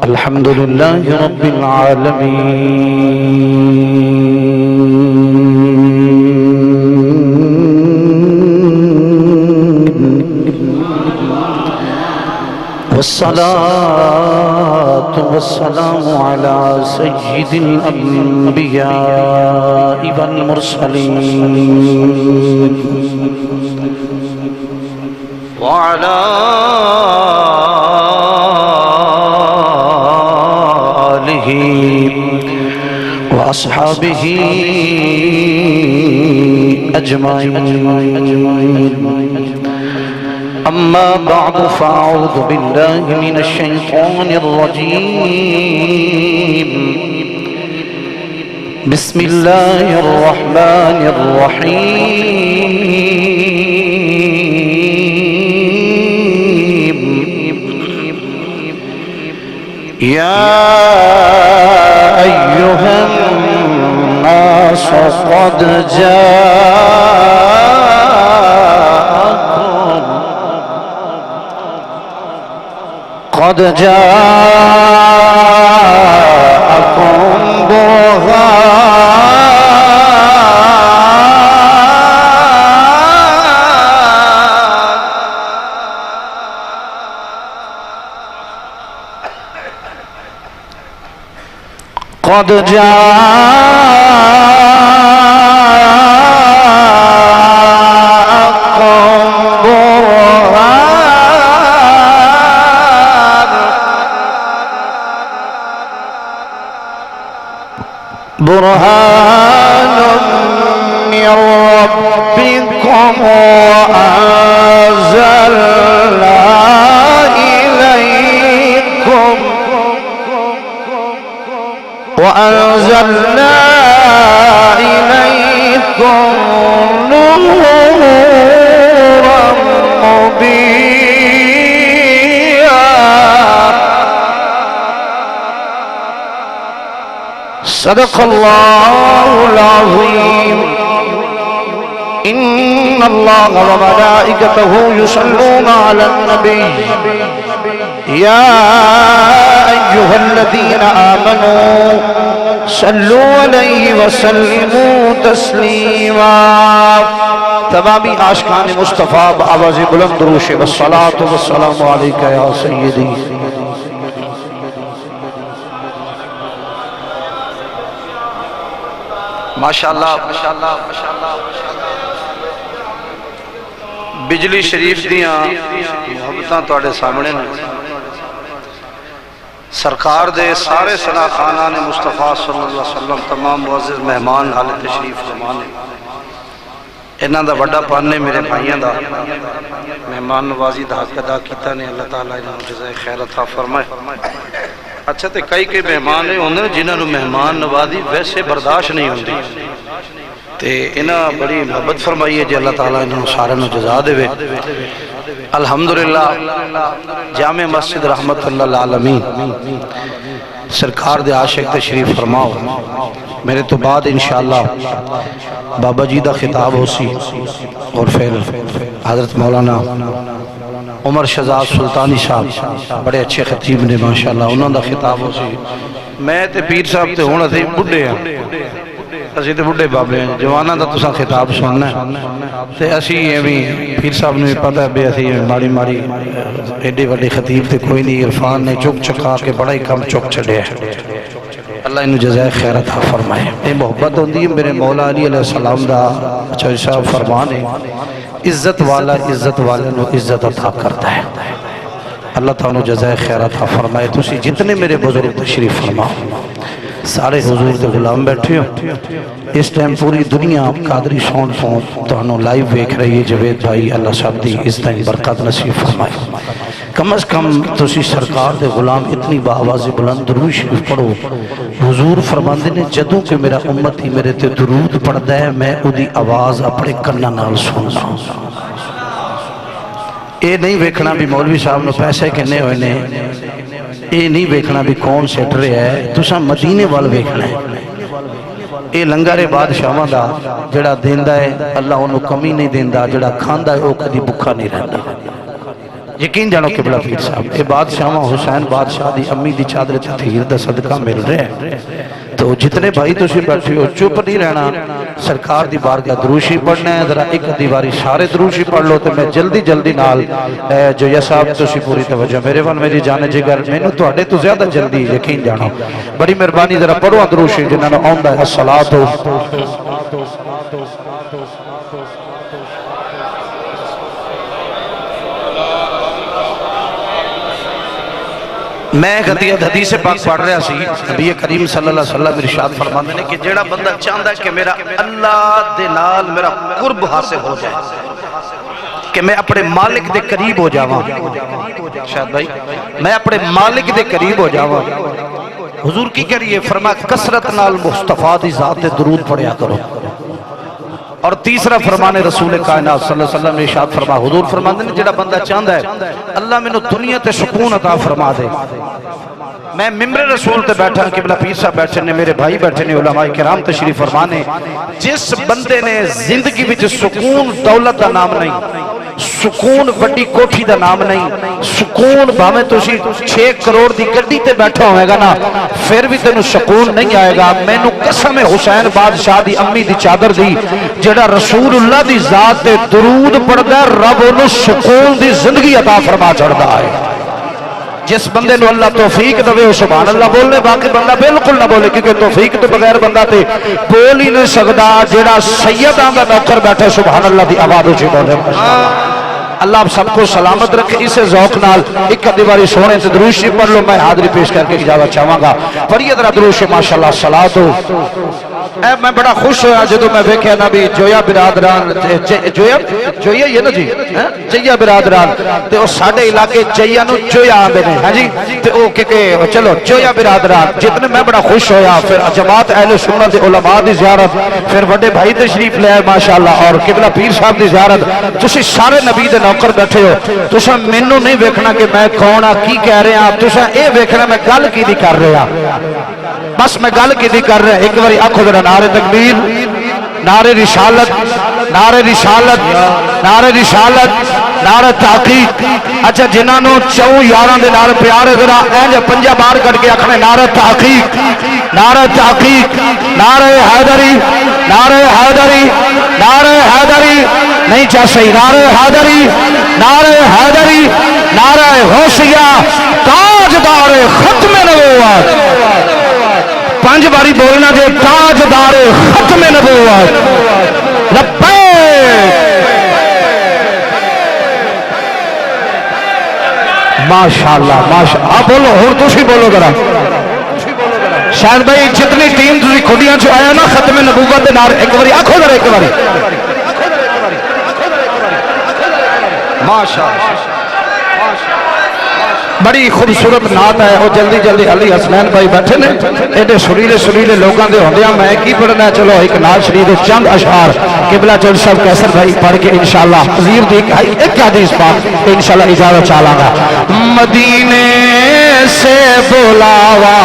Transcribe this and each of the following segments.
الحمد لله رب العالمين والصلاة والسلام على سيد الأنبياء والمرسلين وعلى آله وأصحابه أجمعين أما بعد فأعوذ بالله من الشيطان الرجيم بسم الله الرحمن الرحيم يا أيها الناس قد جاءكم برهان قد برهان من ربكم وأنزلنا إليكم نورا مبينا صدق الله العظيم إن الله وملائكته يصلون على النبي يا أيها الذين آمنوا صلوا عليه وسلموا تسليما تمامی عاشقان مصطفیٰ بآواز بلند روش والصلاة والسلام عليك يا سيدي ماشاءاللہ بجلی شریف دیاں محبتاں توڑے سامنے سرکار دے سارے سنا خانان مصطفیٰ صلی اللہ علیہ وسلم تمام معزز مہمان حال تشریف فرمانے انہاں دا بڑا پانے میرے بھائیاں دا مہمان نوازی دا حق ادا کیتا نے اللہ تعالیٰ انہاں جزائے خیر عطا فرمائے اچھا تے کئی مہمان ہوندے جنہاں نو مہمان نوازی ویسے برداشت نہیں ہوندی تے انہاں بڑی محبت فرمائی ہے جی اللہ تعالیٰ انہاں سارے نو جزا دے وے الحمدللہ جامع مسجد رحمت اللہ العالمین سرکار دے عاشق تشریف فرماؤ میرے تو بعد انشاءاللہ بابا جی دا خطاب ہو سی اور پھر حضرت مولانا عمر شہزاد سلطانی صاحب بڑے اچھے خطیب نے ماشاءاللہ انہوں دا خطاب ہو سی میں تے پیر صاحب تے ہونا تھے بڑھے ہیں اسی تے بڑھے بابے ہیں جوانہ دا تسا خطاب سننا ہے تے اسی یہ بھی پیر صاحب نے پتہ ہے بے اسی ماری ماری ایڈے وڈے خطیب تے کوئی نہیں عرفان نے چک چکا کے بڑا ہی کم چک چڑے ہے اللہ انہوں جزائے خیر عطا فرمائے یہ محبت ہوندی ہے میرے مولا علی علیہ السلام دا چوہی صاحب فرمانے عزت والا عزت والے نو عزت عطا کرتا ہے اللہ تعالیٰ جزائے خیر عطا فرمائے تسی جتنے میرے بزرگ تشریف فرماؤ سارے حضور دے غلام بیٹھے ہو اس ٹائم پوری دنیا قادری سون فون تو انہوں لائیو بیک رہی ہے جوید بھائی اللہ صاحب دی اس ٹائم برکات نصیب فرمائے کم از کم تسی سرکار دے غلام اتنی باواز بلند درود شریف پڑھو حضور فرماندے نے جدوں کہ میرا امتی میرے تے درود پڑھدا ہے میں اودی آواز اپنے کناں نال سننا اے نہیں ویکھنا بھی مولوی صاحب نو پیسے کنے ہوئے نے اے نہیں ویکھنا بھی کون سیٹ رہے ہے تساں مدینے وال ویکھنا ہے اے لنگر بادشاہاں دا جڑا دیندا ہے اللہ انہوں کمی نہیں دیندا جڑا کھاندا ہے او کدی بھکھا نہیں رہندا یقین جانو قبلہ پیر صاحب یہ بادشاہ حسین بادشاہ دی امی دی چادر تطہیر دا صدقہ مل رہے ہیں تو جتنے بھائی تسی بیٹھے ہو چپ نہیں رہنا سرکار دی بارگاہ دروشی پڑھنا ہے ذرا ایک دیواری سارے دروشی پڑھ لو تو میں جلدی جلدی نال جو یا صاحب تسی پوری توجہ میرے وال میری جانے جگر میں نے تو اڑے تو زیادہ جلدی یقین جانو بڑی مہربانی ذرا پڑھو دروشی جنہاں نے آندا ہے الصلاۃ میں حدیث پاک پڑھ رہا سی نبی کریم صلی اللہ علیہ وسلم ارشاد فرماتے ہیں کہ جیڑا بندہ چاہتا ہے کہ میرا اللہ دے نال میرا قرب حاصل ہو جائے کہ میں اپنے مالک دے قریب ہو جاواں شاید بھائی میں اپنے مالک دے قریب ہو جاواں حضور کی کریے فرمایا کثرت نال مصطفیٰ دی ذات درود پڑھیا کرو اور تیسرا فرمان رسول کائنات صلی اللہ علیہ وسلم نے ارشاد فرما حضور فرماتے ہیں جڑا بندہ چاہتا ہے اللہ میں دنیا تے سکون عطا فرما دے میں ممبر رسول تے بیٹھا قبلہ پیر صاحب بیٹھے نے میرے بھائی بیٹھے نے علماء کرام تشریف فرمانے جس بندے نے زندگی وچ سکون دولت دا نام نہیں سکون بڑی کوٹھی دا نام نہیں سکون بھامے تسی 6 کروڑ دی گڈی تے بیٹھا ہوئے گا نا پھر بھی تینوں سکون نہیں آئے گا میں نو قسم حسین بادشاہ دی امی دی چادر دی جڑا رسول اللہ دی ذات دے درود پڑھدا ہے رب انہوں سکون دی زندگی عطا فرما چھڑدا ہے جس بندے نو اللہ توفیق دے وہ سبحان اللہ بولنے باقی بندہ بالکل نہ بولے کیونکہ توفیق تو بغیر بندہ تے بول ہی نہیں سکدا جڑا سیداں دا نوکر بیٹھے سبحان اللہ دی آواز اونچی بولے اللہ آپ سب کو سلامت رکھے اسے ذوق نال ایک دیواری سونے سے درود شریف پڑھ لو میں حاضری پیش کر کے اجازت چاہواں گا پڑھیے ذرا درود شریف ماشاءاللہ صلاۃ میں بڑا خوش ہوا جدوں میں ویکھیا نبی جویا برادران جویا یہ نا جی جیا برادران تے او ساڈے علاقے جیا نو جویا آندے نے ہاں جی تے او کہ چلو جویا برادران جتنے میں بڑا خوش ہویا پھر جماعت اہل سنت علماء دی زیارت پھر بڑے بھائی تشریف لے آئے ماشاءاللہ اور قبلہ پیر صاحب دی زیارت تسی سارے نبی دے نوکر بیٹھے ہو تساں مینوں نہیں ویکھنا کہ میں کون ہاں کی کہہ رہے ہاں تساں اے ویکھنا میں گل کی دی کر رہا بس میں گل کی دی کر رہا ایک باری آکھو ذرا نعرہ تکبیر نعرہ رسالت نعرہ رسالت نعرہ رسالت نعرہ تحقیق اچھا جنہاں نو چوں یاراں دے نال پیار ہے ذرا اینج پنجا بار کٹ کے آکھنے نعرہ تحقیق نعرہ تحقیق نعرہ حیدری نعرہ حیدری نعرہ حیدری نہیں چاہ صحیح نعرہ حیدری نعرہ حیدری نعرہ غوثیہ تاجدار ختم نبوت پانچ باری بولنا جو تاجدار ختم نبوت لبیک ماشاءاللہ ماشاءاللہ آپ بولو اور تسی بولو ذرا شاید بھائی جتنی ٹیم تسی کھڑیاں چ آیا نا ختم نبوت دے نال ایک باری آکھو ذرا ایک باری ماشاءاللہ بڑی خوبصورت نعت ہے وہ جلدی جلدی علی حسنین بھائی بیٹھے نے ایڈے سریلے سریلے لوگوں دے ہوندیاں میں کی پڑھنا ہے چلو ایک نعت شریف چند اشعار قبلہ چل صاحب کیسر بھائی پڑھ کے انشاءاللہ حضور دی ایک حدیث پاک انشاءاللہ اجازت چالاں گا مدینے سے بلاوا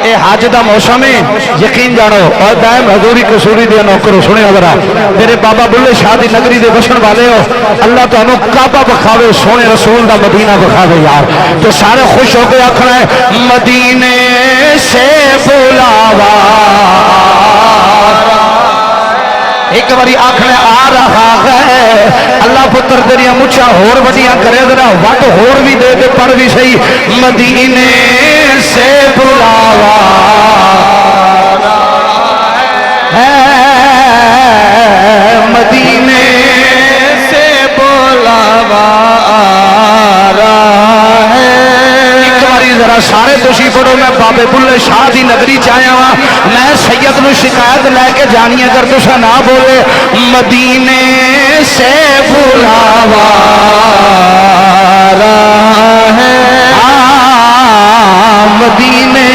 اے حج دا موسم ہے یقین جانو اور دائم حضوری قصوری دے نوکر سنے ذرا میرے بابا بلے شاہ دی نگری دے بسن والے ہو اللہ تانوں کعبہ بخاوے سونے رسول دا مدینہ بخاوے یار تو سارے خوش ہو کے آکھنا ہے مدینے سے بلاوا ایک باری آکھنے آ رہا ہے اللہ پتر تیریاں مچھاں ہور وڈیاں کرے ذرا وٹ ہور بھی دے دے پڑھ بھی صحیح مدینے سے بلاوا ہے مدینے سے بلاوا ہے ایک باری ذرا سارے تسی پڑھو میں بابے بلے شاہ دی نگری چاہیا ہاں میں سید نو شکایت لے کے جانی اگر تسا نہ بولے مدینے سے بلاوا ہے مدینے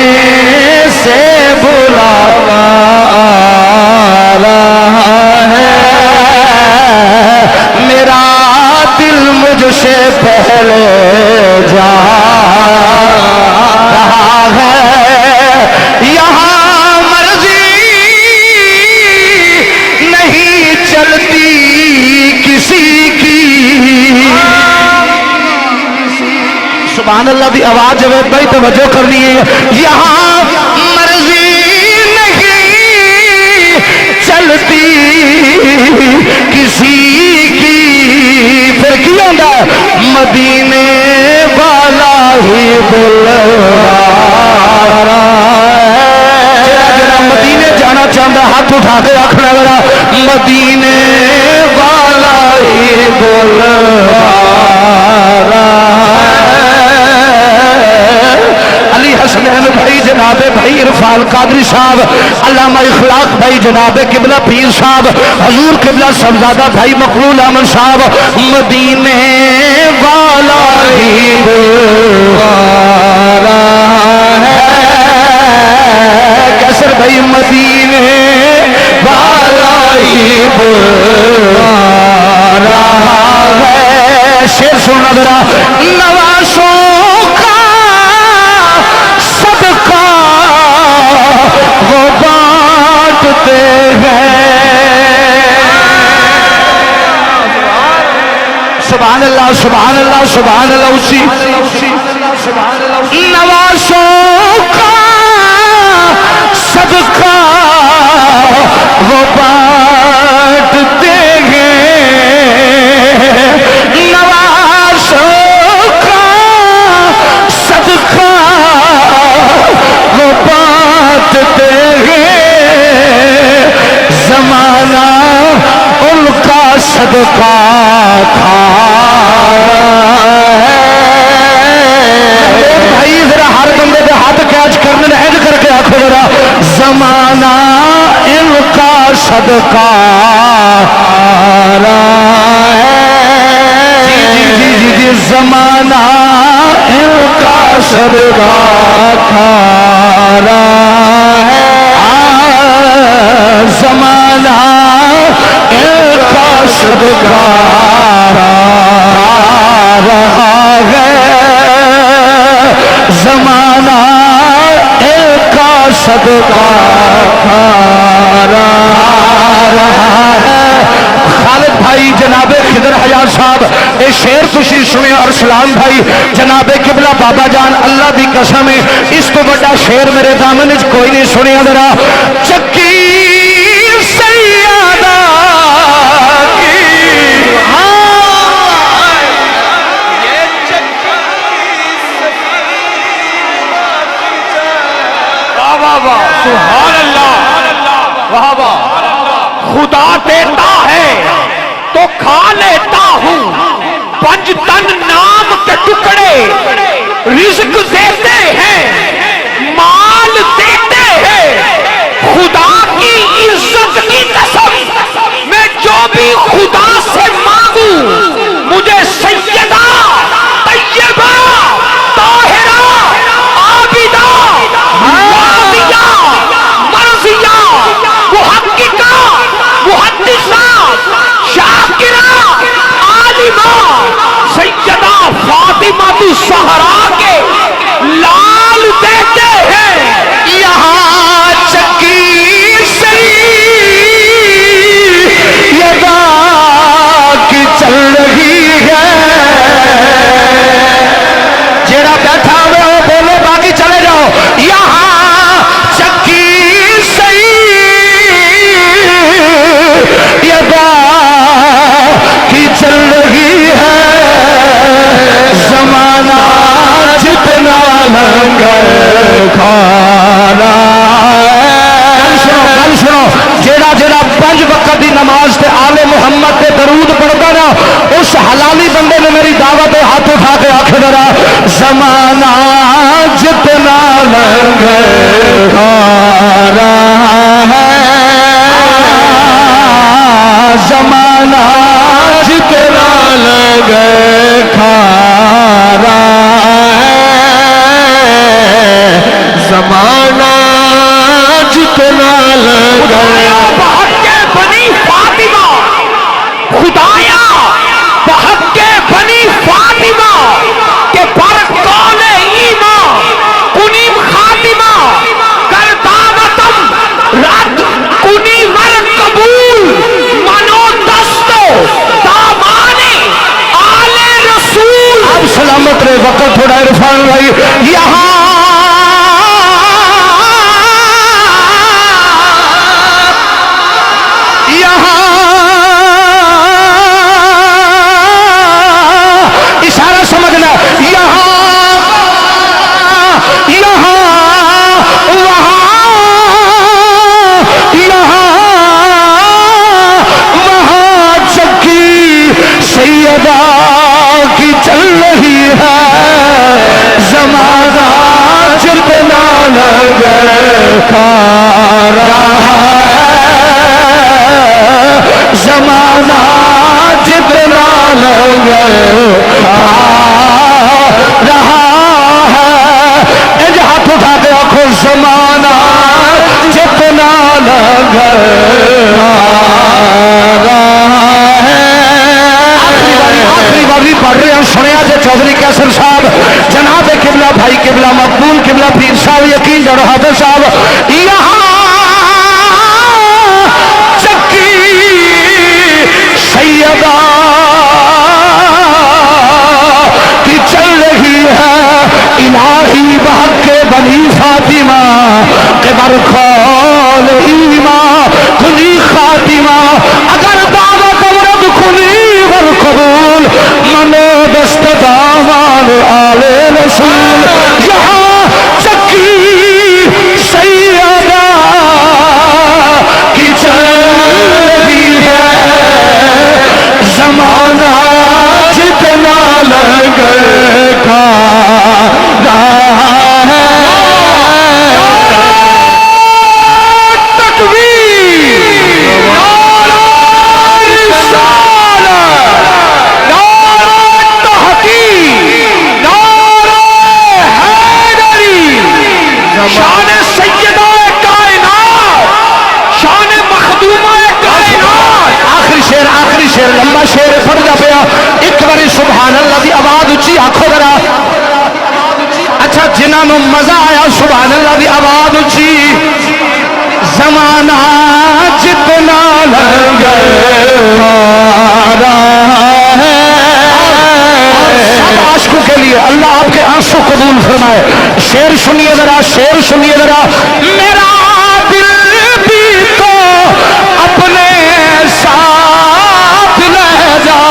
سے بلاوا ہے میرا دل مجھ سے پہلے جا رہا ہے یہاں مرضی نہیں چلتی کسی کی سبحان اللہ دی آواز ہے بھائی توجہ کرنی ہے یہاں مرضی نہیں چلتی کسی کی پھر کی ہوتا مدینے والا ہی بلوارا جڑا مدینے جانا چاہتا ہاتھ اٹھا کے آخنا والا مدینے والا ہی بلوارا علی حسنین بھائی جناب بھائی عرفان قادری صاحب علامہ اخلاق بھائی جناب قبلہ پیر صاحب حضور قبلہ صاحبزادہ بھائی مقبول احمد صاحب مدینے والا ہی بلوارا کیسر بھائی مدینے والا ہی بلوارا ہے شیر سننا ذرا نوازوں کا صدقہ وہ بانٹتے ہیں سبحان اللہ سبحان اللہ سبحان اللہ اسی نوازوں کا صدقہ وہ بانٹتے ہیں نوازوں کا صدقہ وہ بانٹتے ہیں زمانہ ان کا صدقہ کھا بھائی ذرا ہر بندے کے ہاتھ کیچ کرنے ایج کر کے آخو ذرا زمانہ ان کا صدقہ جی زمانہ ان کا صدقہ کھا رہا ہے زمانہ ان کا صدقہ رہا ہے زمانہ ایک کا صدقہ کھا رہا ہے خالد بھائی جناب خضر حیات صاحب اے شیر تسی سنے اور سلام بھائی جناب قبلہ بابا جان اللہ دی قسم ہے اس تو بڑا شیر میرے دامن وچ کوئی نہیں سنیا ذرا چکی سیادہ سبحان اللہ واہ واہ خدا دیتا ہے تو کھا لیتا ہوں پنج تن نام کے ٹکڑے رزق دیتے ہیں مال دیتے ہیں خدا کی عزت کی قسم میں جو بھی خدا سے مانگوں مجھے سیدہ طیبہ طاہرہ عابدہ محققہ محدثہ شاکرہ عالمہ سیدہ فاطمہ الزہرا کے لال دیتے ہیں یہاں چکی سیدہ کی چل رہی ہے جیڑا بیٹھا ہوئے ہو بولو باقی چلے جاؤ یہاں چکی کی چل رہی ہے زمانہ جتنا لنگر کھانا گل سنو جیڑا جیڑا پنج وقت دی نماز تے آل محمد تے درود پڑھتا نا اس حلالی بندے نے میری دعوت ہاتھ اٹھا کے آخر ذرا زمانہ جتنا لنگر کھانا ہے زمانہ جتنا لگے کھا رہا ہے زمانہ جتنا لگے بہت کے بنی فاطمہ خدایا بہت کے بنی فاطمہ کے پر کون ایمان کنیم خاتمہ کر دعوتم رد کنیم قبول منو دستو دامانی عرفان بھائی یہاں اشارہ سمجھنا یہاں یہاں وہاں یہاں وہاں چکی سیدہ کی چل رہی ہے زمانہ جتنا لگے کھا رہا زمانہ جتنا لگے رہا ہے اج ہاتھ اٹھا کے آنکھوں زمانہ جتنا لگے رہا ہے آخری باری پڑھ رہے ہیں سنیا جے چودھری کیسر صاحب جناب قبلہ بھائی قبلہ مقبول قبلہ پیر صاحب یقین جڑ حافظ صاحب یہاں سیدہ کی چل رہی ہے الہی بحق کے بنی فاطمہ کے برخال ایمان کھلی خاتمہ اگر دعوت ورد کھلی ورقبول منو دست دامان آل رسول یہاں چکی سیدہ کی چل رہی ہے زمانہ جتنا لگے کھا رہا ہے تکبیر نعرہ رسالت نعرہ تحقیق نعرہ حیدری شان سیدہ کائنات شان مخدومہ کائنات آخری شیر لمبا شیر پڑھنا پیا ایک باری سبحان اللہ دی آواز اچھی آنکھو ذرا اچھا جنہاں نو مزہ آیا سبحان اللہ دی آواز اچھی زمانہ جتنا لگے رہا ہے سب عاشقوں کے لیے اللہ آپ کے آنسو قبول فرمائے شیر سنیے ذرا میرا دل بھی تو اپنے ساتھ لے جا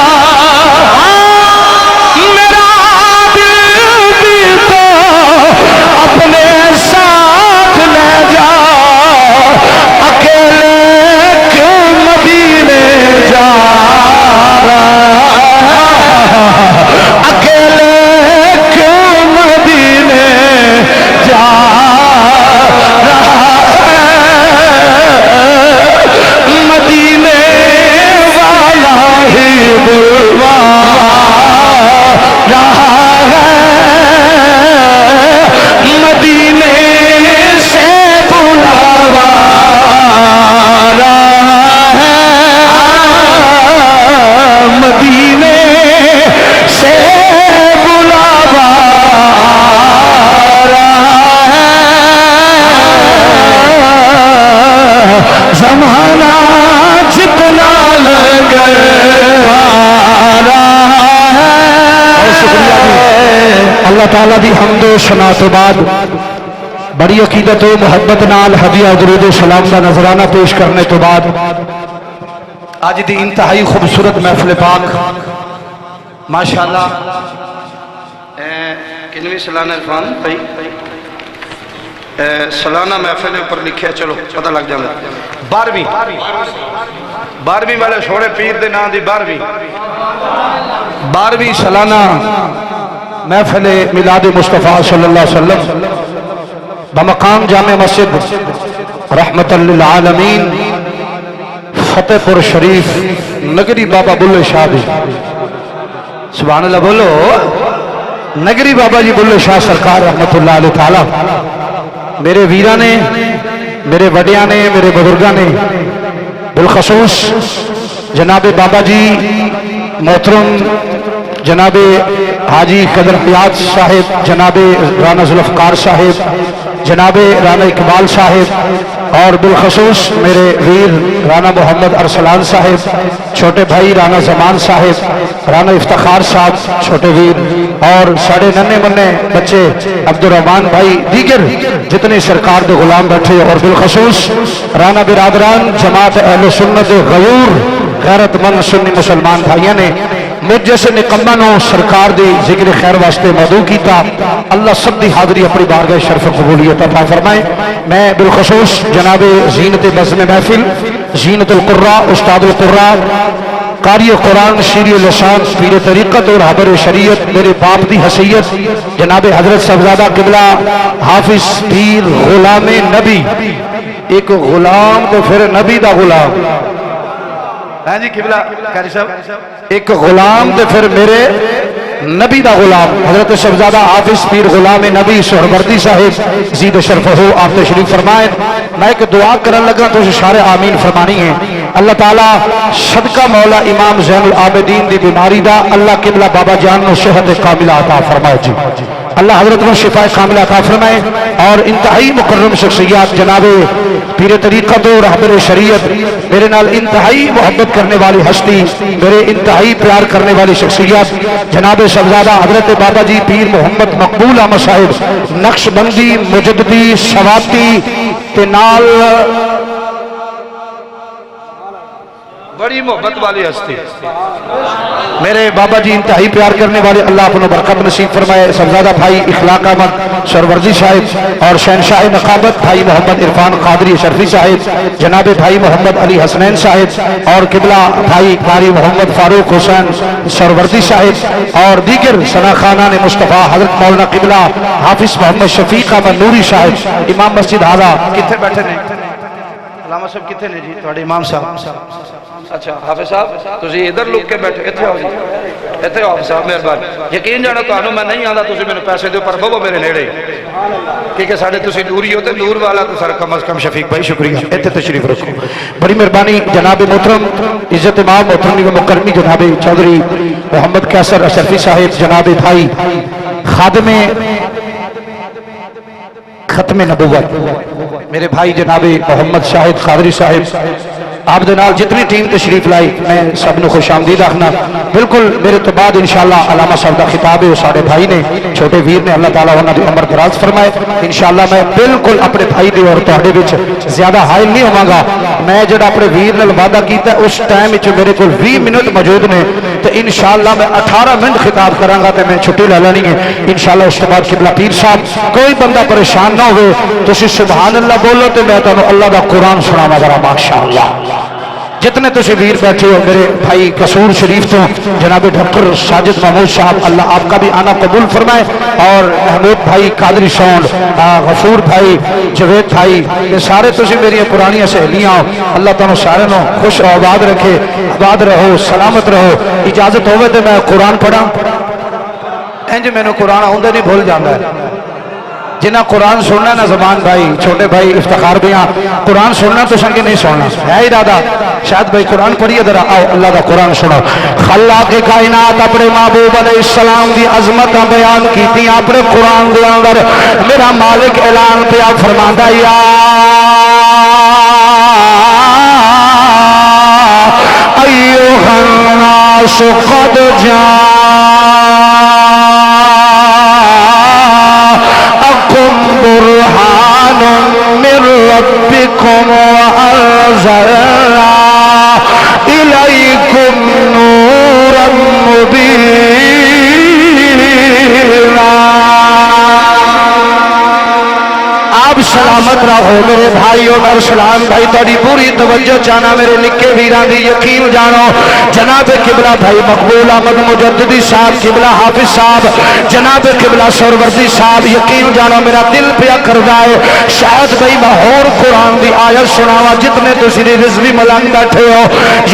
میرا دل بھی تو اپنے ساتھ لے جا اکیلے کیوں مدینے جا اکیلے کیوں مدینے جا مدینے والا ہی بلوا رہا ہے مدینے سے بلاوا رہا ہے مدینے سے بلاوا رہا ہے زمانہ جتنا لگے اللہ تعالیٰ دی حمد و ثنا تو بعد بڑی عقیدت و محبت نال ہدیہ درود و سلام کا نذرانہ پیش کرنے تو بعد آج دی انتہائی خوبصورت محفل پاک ماشاءاللہ کنویں سالانہ عرفان بھائی سالانہ محفل پر لکھے چلو پتہ لگ جانا 12ویں والے سونے پیر دے نام دی 12ویں سالانہ محفل میلاد مصطفیٰ صلی اللہ علیہ وسلم بمقام جامع مسجد رحمت للعالمین فتح پور شریف نگری بابا بلے شاہ بھی سبحان اللہ بولو نگری بابا جی بلے شاہ سرکار رحمت اللہ علیہ تعالی میرے ویرہ نے میرے وڈیاں نے میرے بزرگاں نے بالخصوص جناب بابا جی محترم جناب حاجی قدر حیات صاحب جناب رانا ذوالفقار صاحب جناب رانا اقبال صاحب اور بالخصوص میرے ویر رانا محمد ارسلان صاحب، چھوٹے بھائی رانا زمان صاحب، رانا افتخار صاحب چھوٹے ویر، اور ساڑھے ننے منے بچے عبدالرحمان بھائی، دیگر جتنے سرکار دے غلام بیٹھے، اور بالخصوص رانا برادران جماعت اہل سنت غیور غیرت مند سنی مسلمان بھائیوں نے مجھ جیسے نکمہ نو سرکار دی ذکر خیر واسطے مدعو کیتا، اللہ سب دی حاضری اپنی بارگاہ شرف قبولیت عطا فرمائے۔ میں بالخصوص جناب زینت بزم محفل، زینت القراء، استاد القراء، قاری قرآن، شیری لسان، پیر طریقت اور حبر شریعت، میرے باپ دی حیثیت جناب حضرت صاحبزادہ قبلہ حافظ پیر غلام نبی، ایک غلام تو پھر نبی دا غلام، ہاں جی قبلہ قاری صاحب، ایک غلام تو پھر میرے نبی دا غلام حضرت صاحبزادہ حافظ پیر غلام نبی سہروردی صاحب زید شرف ہو، آپ تشریف فرمائیں۔ میں ایک دعا کرن لگا تو اشارے آمین فرمانی ہے۔ اللہ تعالیٰ صدقہ مولا امام زین العابدین دی بیماری دا اللہ قبلہ بابا جان نو صحت کاملہ عطا فرمائے جی، اللہ حضرت کو شفا کاملہ عطا فرمائے۔ اور انتہائی مکرم شخصیات جناب پیر طریقت اور رہبر شریعت، میرے نال انتہائی محبت کرنے والی ہستی، میرے انتہائی پیار کرنے والی شخصیات جناب صاحبزادہ حضرت بابا جی پیر محمد مقبول احمد صاحب نقش بندی مجددی سواتی تے نال بڑی محبت والی ہستی، میرے بابا جی انتہائی پیار کرنے والے، اللہ اپنوں برکت نصیب فرمائے۔ صاحبزادہ بھائی اخلاق احمد سرورزی صاحب اور شہنشاہ نقابت بھائی محمد عرفان قادری شرفی صاحب، جناب بھائی محمد علی حسنین صاحب اور قبلہ بھائی قاری محمد فاروق حسین سرورزی صاحب اور دیگر ثنا خانان مصطفیٰ، حضرت مولانا قبلہ حافظ محمد شفیق احمد نوری صاحب امام مسجد ہاضا کتنے بیٹھے نے علامہ صاحب کتنے نے جی تھوڑے امام صاحب؟ اچھا حافظ صاحب تسی ادھر لک کے بیٹھے، اتھے آؤ جی، اتھے آؤ حافظ صاحب مہربان۔ یقین جانا تو میں نہیں آندا، تسی میں پیسے دیو پر بہو میرے نیڑے، کیونکہ ساڑھے تسی نوری ہوتے، نور والا تو سر کم از کم شفیق بھائی شکریہ، اتھے تشریف رکھو، بڑی مہربانی جناب محترم عزت امام محترمی و مکرمی جناب چودھری محمد قیصر اشرفی صاحب، جناب بھائی خادم ختم نبوت میرے بھائی جناب محمد شاہد قادری صاحب، آپ دنال جتنی ٹیم تشریف لائی میں سب نے خوش آمدید آخنا۔ بالکل میرے تو بعد انشاءاللہ علامہ صاحب دا خطاب ہے، ساڑھے بھائی نے چھوٹے ویر نے، اللہ تعالیٰ انہوں نے عمر دراز فرمائے۔ انشاءاللہ میں بالکل اپنے بھائی دے اور تہاڈے وچ زیادہ حائل نہیں ہوں گا، میں جڑا اپنے ویر نال وعدہ کیتا ہے اس ٹائم وچ میرے کول 20 منٹ موجود نے، تو انشاءاللہ میں 18 منٹ خطاب کراں گا تے میں چھٹی لے لینی ہے انشاءاللہ۔ اس کے بعد قبلہ پیر صاحب کوئی بندہ پریشان نہ ہوئے، تسی سبحان اللہ بولو تے میں تانوں اللہ دا قرآن سناواں ذرا ماشاءاللہ۔ جتنے تسی ویر بیٹھے ہو میرے بھائی قصور شریف تو جناب ڈھکر ساجد محمود صاحب، اللہ آپ کا بھی آنا قبول فرمائے، اور محمود بھائی قادری سونڈ، غفور بھائی، جوید بھائی، یہ سارے تسی میری پرانی سہیلیاں ہو، اللہ تعالیٰ سارے نو خوش و آباد رکھے، آباد رہو، سلامت رہو۔ اجازت ہوئے تو میں قرآن پڑھا، انج میں نے قرآن آؤندے نہیں بھول جاندہ ہے، جنہ قرآن سننا نا زمان بھائی چھوٹے بھائی افتخار بیاں قرآن سننا تو سنگے نہیں سننا ہے ارادہ، شاید بھائی قرآن پڑھیے ذرا، آؤ اللہ دا قرآن سنو۔ خلاق کائنات اپنے محبوب علیہ السلام دی عظمت بیان کیتی اپنے قرآن دے اندر، میرا مالک اعلان پیا فرماندا یا ایھا الناس قد برهان من ربكم وأنزلنا إليكم نورا مبينا۔ آپ سلامت رہو میرے بھائیوں، اور سلام بھائی تاری پوری توجہ چاہنا میرے نکے ویران دی یقین جانو، جناب قبلہ بھائی مقبول احمد مجددی صاحب، قبلہ حافظ صاحب، جناب قبلہ سرورزی صاحب، یقین جانو میرا دل پیا کر جائے شاید بھائی میں قرآن دی آیت سناوا، جتنے تسی رضوی ملنگ بیٹھے ہو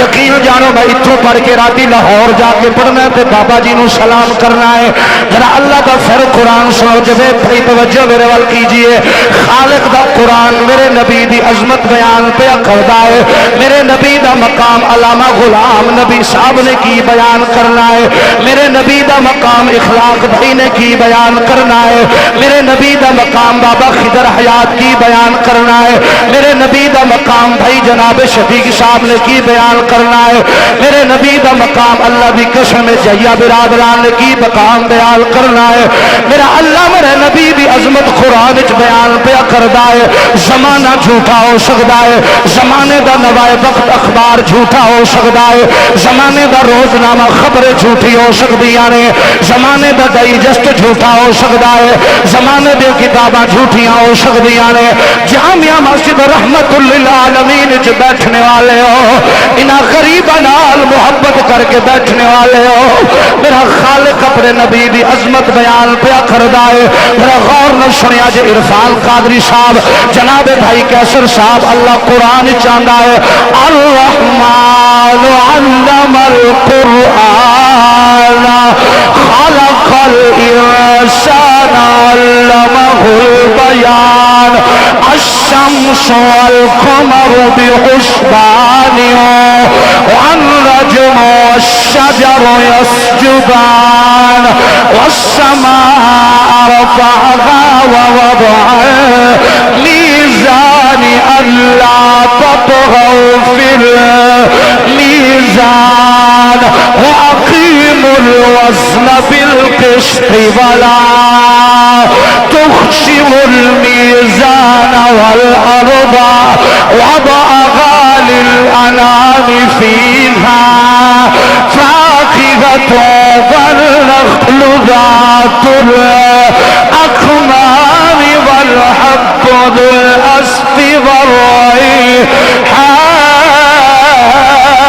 یقین جانو میں اتھوں پڑھ کے راتی لاہور جا کے پڑھنا تے بابا جی نو سلام کرنا ہے، ذرا اللہ کا پھر قرآن سنو، جب بھائی توجہ میرے وال کیجئے، خالق دا قرآن میرے نبی نبی دی عظمت بیان پہ کردا ہے میرے نبی دا مقام علامہ غلام نبی صاحب نے کی بیان کرنا ہے میرے نبی دا مقام اخلاق بھائی نے کی بیان کرنا ہے میرے نبی دا مقام بابا خضر حیات کی بیان کرنا ہے میرے نبی دا مقام بھائی جناب شفیق صاحب نے کی بیان کرنا ہے میرے نبی دا مقام اللہ دی قسم جہیا برادران نے کی مقام بیان کرنا ہے میرا اللہ میرے نبی دی عظمت قرآن وچ بیان پہ کردا ہے زمانہ جھوٹا ہو سکدا ہے زمانے دا نوائے وقت اخبار جھوٹا ہو سکدا ہے زمانے دا روزنامہ خبریں جھوٹی ہو سکدیاں نے زمانے دا ڈائجسٹ جھوٹا ہو سکدا ہے زمانے دے کتاباں جھوٹیاں ہو سکدیاں نے جامعہ مسجد رحمت للعالمین وچ بیٹھنے والے ہو انہاں غریباں نال محبت کر کے بیٹھنے والے ہو میرا خالق اپنے نبی دی عظمت بیان پہ کردا ہے میرا غور نہ سنیا جے عرفان قادری صاحب جناب بھائی کیسر صاحب اللہ قرآن چاہتا ہے الرحمن علم القرآن خلق الانسان علمه البیان الشمس والقمر بحسبان والنجم والشجر يسجدان والسماء رفعها ووضع الميزان ألا تطغوا في الميزان وأقيموا الوزن بالقسط ولا تخسروا الميزان والأرض وضعها للأنام فيها فاكهة والنخل ذات الأكمام والحب ذو الأصف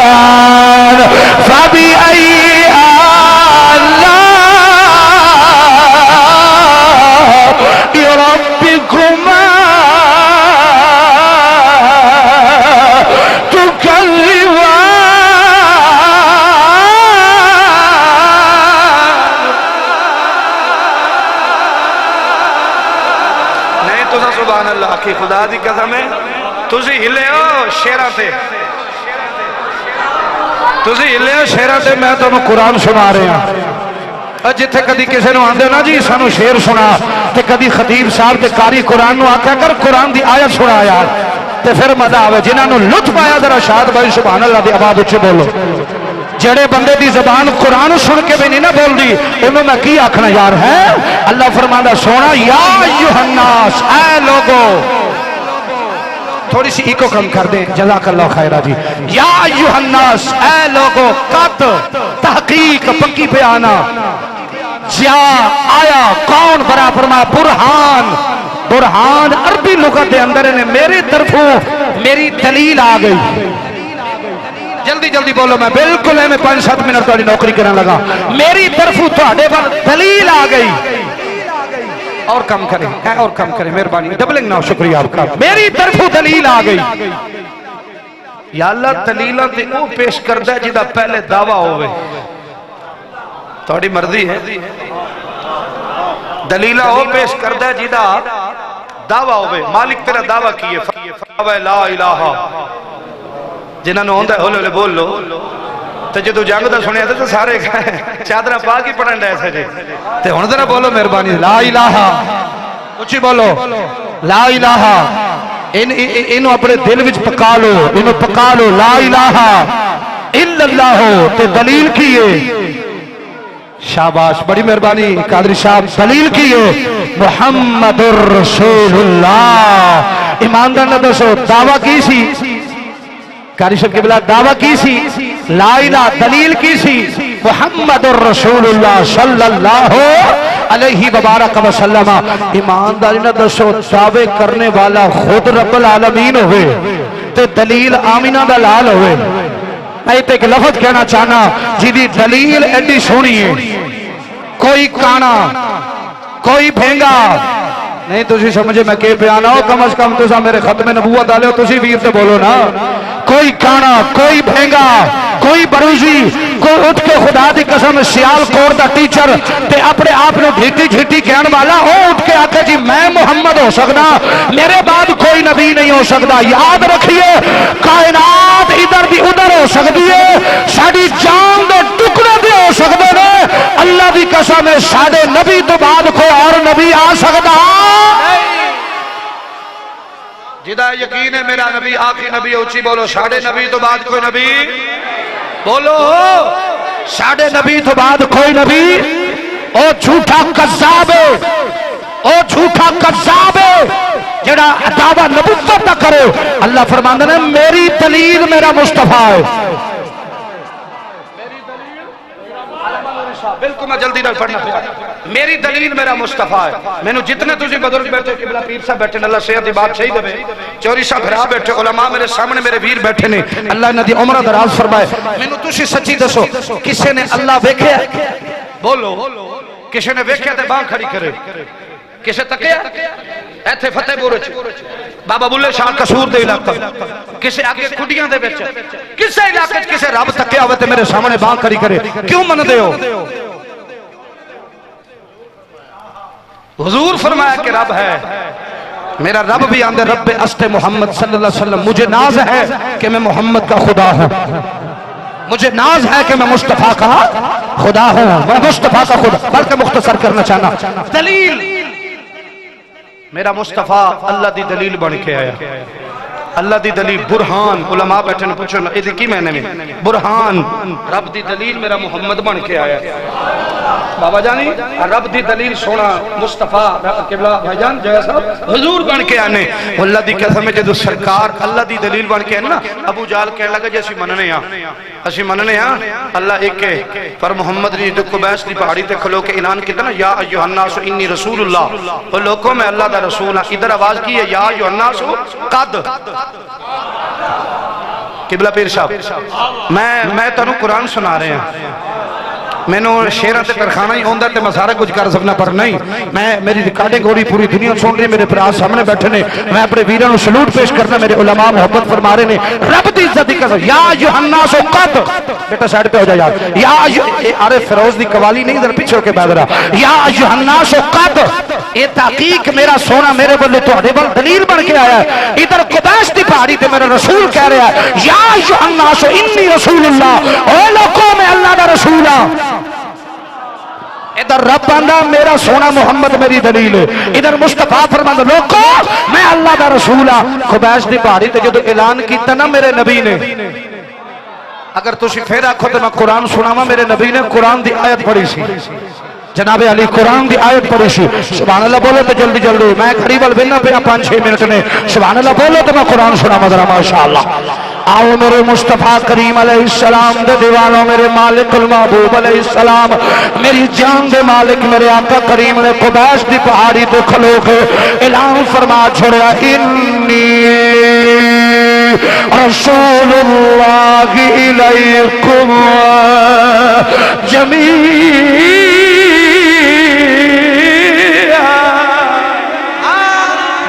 والريحان فبأي آلاء ربكما سبحان اللہ کی خدا دی قسم ہے تسی ہلے ہو شیرہ تے تسی ہلے ہو شیرہ تے میں تو قرآن سنا رہے ہیں جتھے کدی کسی نو آندے نا جی سانو شیر سنا تے کدی خطیب صاحب تے قاری قرآن نو آکھیا کر قرآن دی آیت سنا یار تے پھر مزہ آوے جنہاں نو لطف آیا ذرا شاد بھائی سبحان اللہ دی آواز اچھے بولو جڑے بندے دی زبان قرآن سن کے بھی نہیں نہ بول دی انہوں میں کی آکھنا یار ہے اللہ فرماندہ سونا یا ایوہ الناس اے لوگو تھوڑی سی ایکو کم کر دیں جزاک اللہ خیرہ جی یا ایوہ الناس اے لوگو قط تحقیق پکی پہ آنا جا آیا کون برا فرمایا برہان برہان عربی لغت دے اندر نے میری طرفوں میری دلیل آ گئی جلدی جلدی بولو میں بالکل ہے میں 5-7 منٹ تاری نوکری کرنے لگا میری طرفوں تھوڑے پر دلیل آ گئی اور کم کریں اور کم کریں مہربانی ڈبلنگ نہ شکریہ آپ کا میری طرفوں دلیل آ گئی یا اللہ دلیلہ تے او پیش کردہ جدہ پہلے دعویٰ ہوئے تھوڑی مرضی ہے دلیلہ او پیش کردہ جدہ دعویٰ ہوئے مالک تیرا دعویٰ کیے فَوَ لا الہ جنہاں نے ہوندہ ہے ہولے بول لو تو جدو جنگ دا سنیا تھے تو سارے چادرہ پاک ہی پڑھن رہے تھے جی تے ہن ذرا بولو مہربانی لا الہ کچھ بولو لا الہ انہوں اپنے دل وچ پکا لو انہوں پکا لو لا الہ الا اللہ تے دلیل کیے شاباش بڑی مہربانی قادری صاحب دلیل کیے محمد الرسول اللہ ایماندار نہ دسو دعویٰ کی سی قاری صاحب کے بلا دعویٰ کی سی لا الہ دلیل کی سی محمد الرسول اللہ صلی اللہ علیہ وبارک وسلم ایمانداری نہ دسو دعوے کرنے والا خود رب العالمین ہوئے تے دلیل آمینہ دلال ہوئے میں ایک لفظ کہنا چاہنا جیدی دلیل ایڈی سونی ہے کوئی کانا کوئی بھینگا نہیں تسی سمجھے میں کہ بیانا ہو کم از کم تسا میرے ختم نبوت آلے ہو تسی ویر سے بولو نا کوئی کانا کوئی بھینگا کوئی بروزی کوئی اٹھ کے خدا دی قسم سیال کوٹ دا ٹیچر تے اپنے آپ نے جھیٹی جھیٹی کہن والا او اٹھ کے آکے جی میں محمد ہو سکتا میرے بعد کوئی نبی نہیں ہو سکتا. یاد رکھیے کائنات ادھر دی ادھر ہو سکتی ہے, ساری جان دے ٹکڑے بھی ہو سکتے ہیں. اللہ دی قسم ہے سارے نبی تو بعد کوئی اور نبی آ سکتا جدا یقین ہے میرا نبی آخری نبی. اونچی بولو ساڑھے نبی تو بعد کوئی نبی. بولو ساڑھے نبی تو بعد کوئی نبی. او جھوٹا کذاب ہے, او جھوٹا کذاب ہے جڑا دعویٰ نبوت نہ کرے. اللہ فرماندے نے میری دلیل میرا مصطفیٰ ہے. بالکل میں جلدی نہ پڑھنا پڑا. میری دلیل میرا مصطفیٰ ہے. میں نے جتنے تجھے بزرگ بیٹھے قبلہ پیر صاحب بیٹھے اللہ صحت دی بات صحیح دے, چوری صاحب بھرا بیٹھے, علماء میرے سامنے میرے ویر بیٹھے نے, اللہ نے دی عمرہ دراز فرمائے. میں نے تجھے سچی دسو کسے نے اللہ ویکھیا؟ بولو کسے نے ویکھیا تے بانگ کھڑی کرے. کسے تکیا ایتھے فتح پور بابا بلے شاہ قصور دے علاقہ, کسے آگے کھڈیاں دے وچ, کسے علاقے کسے رب تکیا ہوئے تے میرے سامنے بانگ کھڑی کرے. کیوں من دے ہو؟ حضور فرمایا کہ رب ہے. میرا رب بھی آندے رب است محمد صلی اللہ علیہ وسلم. مجھے ناز ہے کہ میں محمد کا خدا ہوں, مجھے ناز ہے کہ میں مصطفیٰ کا خدا ہوں, میں مصطفیٰ کا خدا. بلکہ مختصر کرنا چاہنا دلیل میرا مصطفیٰ اللہ دی دلیل بن کے آیا. اللہ دی دلیل برہان. علماء بیٹھے نے پوچھو یہ کی معنی میں برہان. رب دی دلیل میرا محمد بن کے آیا. بابا جانی رب دی دلیل سونا مصطفیٰ قبلہ بھائی جان جگہ صاحب حضور بن کے آنے. اللہ دی قسم ہے جدو سرکار اللہ دی دلیل بن کے آنے نا, ابو جال کہنے لگا جی اسی مننے ہاں, اسی مننے ہاں اللہ ایک ہے. پر محمد نے جو قبیس دی پہاڑی تے کھلو کے اعلان کیتا نا یا ایھا الناس انی رسول اللہ, اور لوگوں میں اللہ دا رسول ہے. ادھر آواز کی ہے یا ایھا الناس قد. قبلہ پیر صاحب میں تنوں قرآن سنا رہے ہیں, میں نے شیرہ تے ترخانہ ہی ہوندہ تے میں سارا کچھ کر سکنا پر نہیں. میں میری ریکارڈنگ ہو رہی پوری دنیا سن رہی, میرے پراز سامنے بیٹھے نے, میں اپنے ویرانوں سلوٹ پیش کرنا. میرے علماء محبت فرما رہے نے رب دی عزت دی قسم یا ایھا الناس قد. بیٹا سائیڈ پہ ہو جا یار. یا عارف فیروز دی قوالی نہیں ادھر پیچھے ہو کے بیٹھ رہا. یا ایھا الناس قد یہ تحقیق میرا سونا میرے بلے تہاڈے ول دلیل بن کے آیا ہے. ادھر قبیس دی پہاڑی تے میرا رسول کہہ رہا ہے یا ایھا الناس انی رسول اللہ, اے لوگوں میں اللہ دا رسول ہوں. ادھر رب آندہ میرا سونا محمد میری دلیل ہے. ادھر مصطفیٰ فرماندہ لوگوں میں اللہ دا رسول ہوں. قبیس دی پہاڑی تے جدو اعلان کیتا نا میرے نبی نے, اگر تسی پھر آکھو تو میں قرآن سناواں, میرے نبی نے قرآن دی آیت پڑھی سی. جناب علی قرآن دی آیت پڑھی سی. سبحان اللہ بولو تو جلدی جلدی, میں کھڑی بل بنا پہ 5-6 منٹ نے. سبحان اللہ بولو تو میں قرآن سناواں ذرا ماشاءاللہ. آؤ میرے مصطفیٰ کریم علیہ السلام دے دیوانوں, میرے مالک المحبوب علیہ السلام, میری جان دے مالک میرے آقا کریم نے قبیس دی پہاڑی تے کھلو کے اعلان فرما چھوڑیا انی رسول اللہ الیکم جمیعا.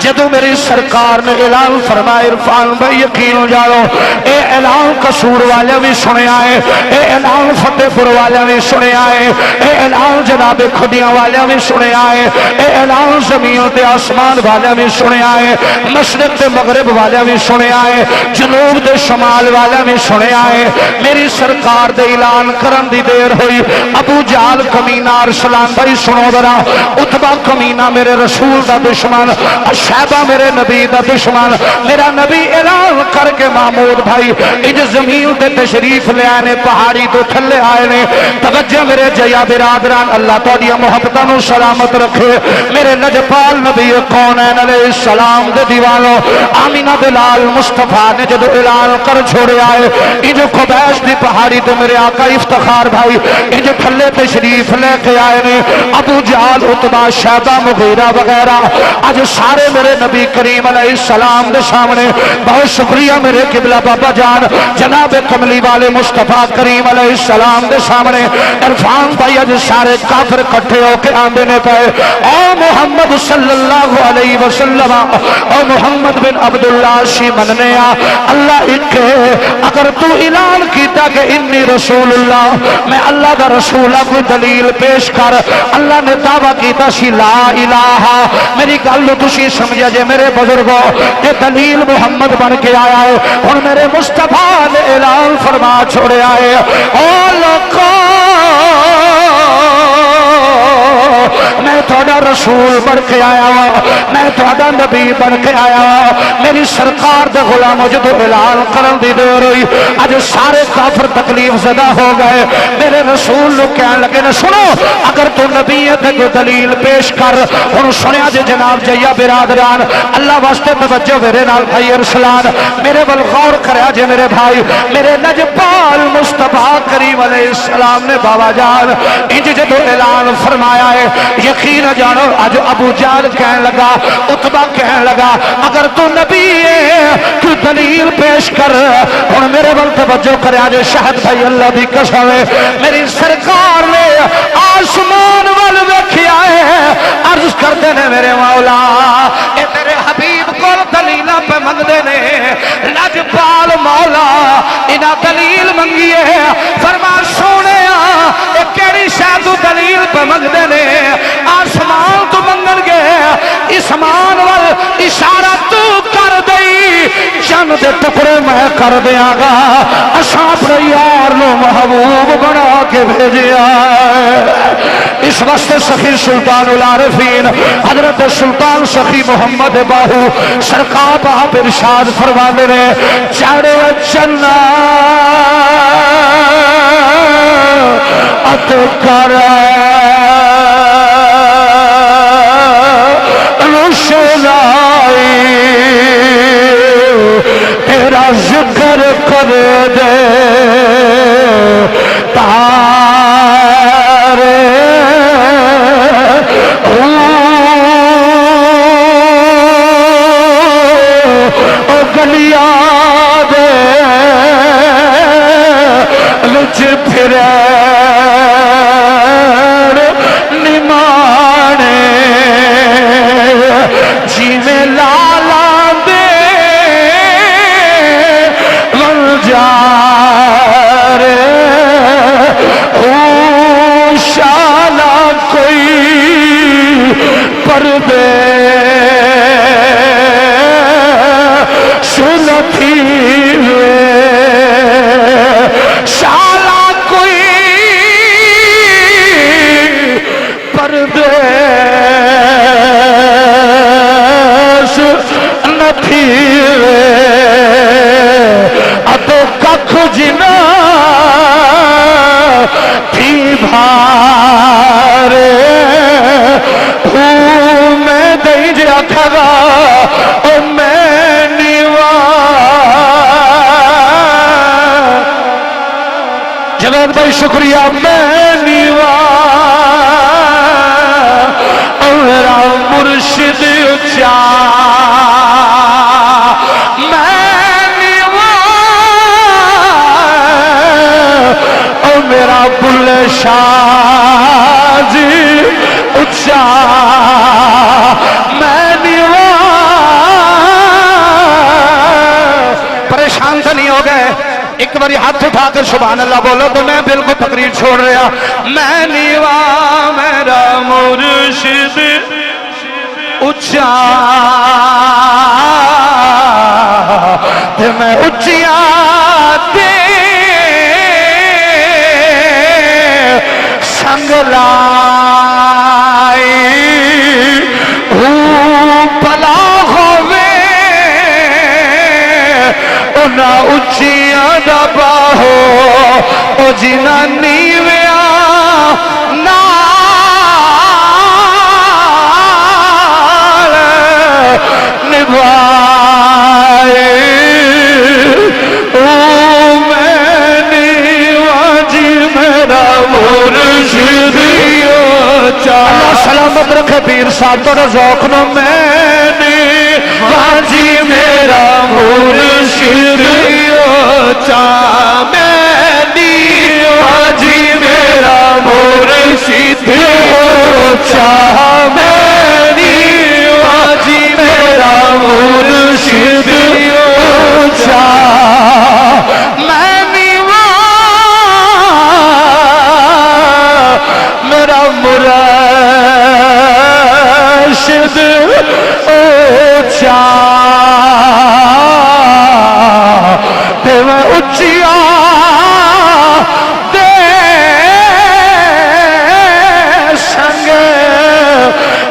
جدو میری سرکار نے اعلان فرمائے عرفان بھائی یقین ہو جاؤ, اے اعلان قصور والے بھی سنے آئے, اے اعلان فتح پور والے بھی سنے آئے, اے اعلان جناب کھڈیاں والے بھی سنے آئے, اے اعلان زمین تے آسمان والے بھی سنے آئے, مشرق تے مغرب والے بھی سنے آئے, جنوب تے شمال والے بھی سنے آئے. میری سرکار دے اعلان کرن دی دیر ہوئی, ابو جہل کمینہ ارسلان بھائی سنو ذرا, اتبا کمینہ میرے رسول دا دشمن, شہبہ میرے نبی دا دشمن, میرا نبی اعلان کر کے محمود بھائی اج زمین تے تشریف لے آنے, پہاڑی تو تھلے آئے نے. توجہ میرے جیا برادران, اللہ تعالی محبتاں نو سلامت رکھے. میرے لجپال نبی کونین علیہ السلام دے دیوانوں, آمینہ بلال مصطفیٰ نے جدو اعلان کر چھوڑے آئے اج قبیس دی پہاڑی تو میرے آقا افتخار بھائی اج تھلے تشریف لے کے آئے نے. ابو جہل عتبہ شیبہ مغیرہ وغیرہ اج سارے میرے نبی کریم علیہ السلام دے سامنے. بہت شکریہ میرے قبلہ بابا جان جناب کملی والے مصطفیٰ کریم علیہ السلام دے سامنے. عرفان بھائی اج سارے کافر کٹھے ہو کے آندے نے پے او محمد صلی اللہ علیہ وسلم او محمد بن عبداللہ شی مننے اللہ ایک اگر تو اعلان کیتا کہ انی رسول اللہ میں اللہ دا رسول کوئی دلیل پیش کر اللہ نے دعویٰ کیتا سی لا الہ میری گل تسی سمجھا جے میرے بزرگوں یہ دلیل محمد بن کے آیا ہے اور میرے مصطفیٰ نے اعلان فرما چھوڑے آئے او لوگوں میں تھوڑا رسول بن کے آیا ہوں میں تھوڑا نبی بن کے آیا ہوں میری سرکار دے غلام جدو اعلان کرن دی دیر ہوئی اج سارے کافر تکلیف زدہ ہو گئے میرے رسول لوگ کہنے لگے نہ سنو اگر تو نبی ہے تو کوئی دلیل پیش کر انہوں سنیا جے جناب جیا برادران اللہ واسطے توجہ میرے نال بھائی ارسلان میرے بل غور کریا جے میرے بھائی میرے نجپال مصطفیٰ کریم علیہ السلام نے بابا جان انج جدو اعلان فرمایا ہے یقین جانو آج ابو جہل کہنے لگا عتبہ کہنے لگا اگر تو نبی ہے تو دلیل پیش کر اور میرے بل توجہ کرے آج شہد بھائی اللہ دی قسم ہے میری سرکار نے آسمان وال ویکھیا ہے عرض کرتے نے میرے مولا اے تیرے حبیب کو دلیلہ پہ منگدے نے لجپال مولا انہاں دلیل منگیے فرما سونے اے کیڑی شاہ تو دلیل پہ منگدے نے آسمان تو منگن گے اسمان وال اشارہ تو کر دئی چند دے ٹکڑے میں کر دیا گا اساں اپنے یار نو محبوب بنا کے بھیجیا اس وقت سخی سلطان العارفین حضرت سلطان سخی محمد باہو سرکار آپ ارشاد فرمانے نے چڑے جنات کر روشنائی تیرا ذکر کر دے تارے او گلیاں دے لچ پھرے نمانے جیویں لالا دے ول جارے او شالا کوئی پردے سنتی شالا کوئی پردے سنتی اتو ککھ جنا تھی بھارے میں دئی جا کھگا او میں نیوا جناب بھائی شکریہ میں نیوا او میرا مرشد اچھا میرا بل شاہ جی اچھا میں نیوا پریشان تو نہیں ہو گئے ایک باری ہاتھ اٹھا کر سبحان اللہ بولو تو میں بالکل تقریر چھوڑ رہا میں نیوا میرا مرشد اچھا میں اچھیا سنگ لائی بلا ہوئے انہا اچھیاں دبا ہو او جنہ نیویا نال نبھائے او میں نیوا جی میرا مرشد اللہ سلامت رکھے پیر صاحب تو ذوق نو میں نے واجی میرا مرشد چا میں نے واجی میرا مرشد میری واجی میرا مرشد اونچا میں نیوا میرا مرشد اونچا تے میں اچیا دے سنگ